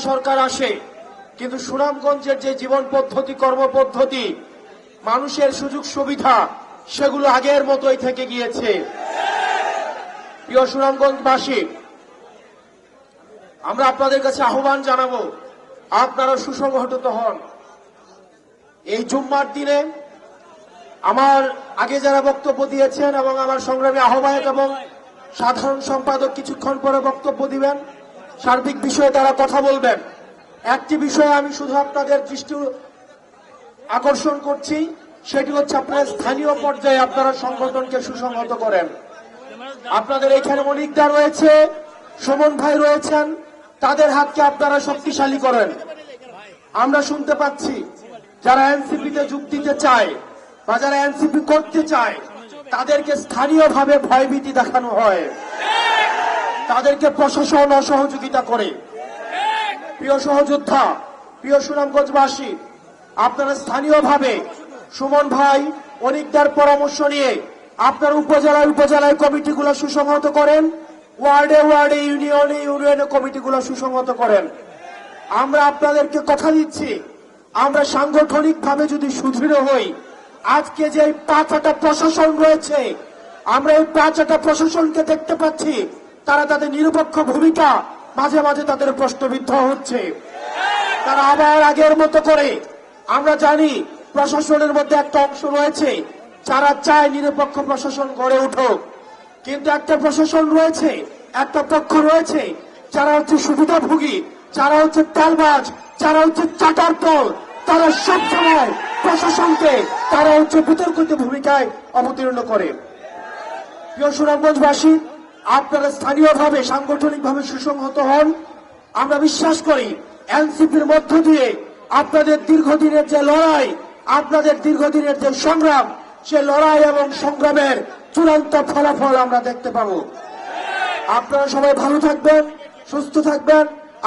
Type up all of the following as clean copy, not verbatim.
সরকার আসে, কিন্তু সুনামগঞ্জের যে জীবন পদ্ধতি, কর্মপদ্ধতি, মানুষের সুযোগ সুবিধা, সেগুলো আগের মতোই থেকে গিয়েছে। প্রিয় সুনামগঞ্জবাসী, আমরা আপনাদের কাছে আহ্বান জানাবো, আপনারা সুসংগঠিত হন। এই জুম্মার দিনে আমার আগে যারা বক্তব্য দিয়েছেন এবং আমার সংগ্রামী আহ্বায়ক এবং সাধারণ সম্পাদক কিছুক্ষণ পরে বক্তব্য দিবেন, সার্বিক বিষয়ে তারা কথা বলবেন। একটি বিষয়ে আমি শুধু আপনাদের দৃষ্টি আকর্ষণ করছি, সেটি হচ্ছে আপনারা স্থানীয় পর্যায়ে আপনারা সংগঠনকে সুসংহত করেন। আপনাদের এখানে মনিকদা রয়েছে, সুমন ভাই রয়েছেন, তাদের হাতকে আপনারা শক্তিশালী করেন। আমরা শুনতে পাচ্ছি যারা এনসিপিতে যোগ দিতে চায় বা যারা এনসিপি করতে চায়, তাদেরকে স্থানীয়ভাবে ভয়ভীতি দেখানো হয়, তাদেরকে প্রশাসন অসহযোগিতা করে। প্রিয় সহযোদ্ধা, প্রিয় সুনামগঞ্জবাসী, আপনারা স্থানীয়ভাবে সুমন ভাই, অনিকদার পরামর্শ নিয়ে আপনার উপজেলায় কমিটিগুলো সুসংহত করেন, ওয়ার্ডে ওয়ার্ডে, ইউনিয়নে কমিটিগুলো সুসংহত করেন। আমরা আপনাদেরকে কথা দিচ্ছি, আমরা সাংগঠনিকভাবে যদি সুদৃঢ় হই, আজকে যে 5টা প্রশাসন রয়েছে, আমরা এই 5টা প্রশাসনকে দেখতে পাচ্ছি, তারা তাদের নিরপেক্ষ ভূমিকা মাঝে মাঝে তাদের প্রশ্নবিদ্ধ হচ্ছে। তারা আবার আগের মতো করে, আমরা জানি প্রশাসনের মধ্যে একটা অংশ রয়েছে যারা চায় নিরপেক্ষ প্রশাসন গড়ে উঠুক, কিন্তু একটা প্রশাসন রয়েছে, একটা পক্ষ রয়েছে যারা হচ্ছে সুবিধাভোগী, যারা হচ্ছে তেলবাজ, যারা হচ্ছে চাটার তল, তারা সবসময় প্রশাসনকে তারা হচ্ছে বিতর্কিত ভূমিকায় অবতীর্ণ করে। প্রিয় সুনামগঞ্জবাসী, আপনারা স্থানীয়ভাবে সাংগঠনিকভাবে সুসংহত হন। আমরা বিশ্বাস করি এনসিপির মধ্য দিয়ে আপনাদের দীর্ঘদিনের যে লড়াই, আপনাদের দীর্ঘদিনের যে সংগ্রাম, সে লড়াই এবং সংগ্রামের চূড়ান্ত ফলাফল আমরা দেখতে পাব। আপনারা সবাই ভালো থাকবেন, সুস্থ থাকবেন।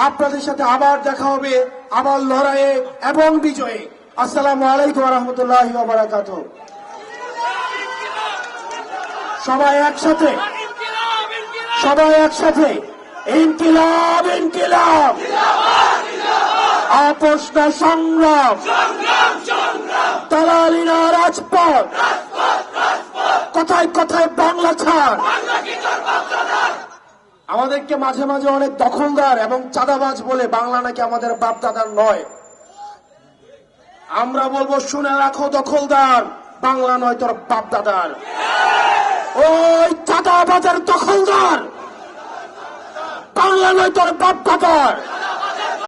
আপনাদের সাথে আবার দেখা হবে, আবার লড়াইয়ে এবং বিজয়ে। আসসালামু আলাইকুম ওয়া রাহমাতুল্লাহি ওয়া বারাকাতুহু। সবাই একসাথে, সবাই একসাথে, ইনকিলাব ইনকিলাব, আপোষ না সংগ্রাম, দালালি না রাজপথ, কথায় কথায় বাংলা ছাড়। আমাদেরকে মাঝে মাঝে অনেক দখলদার এবং চাঁদাবাজ বলে, বাংলা নাকি আমাদের বাপ দাদার নয়। আমরা বলবো, শুনে রাখো দখলদার, বাংলা নয় তোর বাপ দাদার। ওই চাঁদাবাজের দখলদার, বাংলা নয় তোর বাপ দাদার।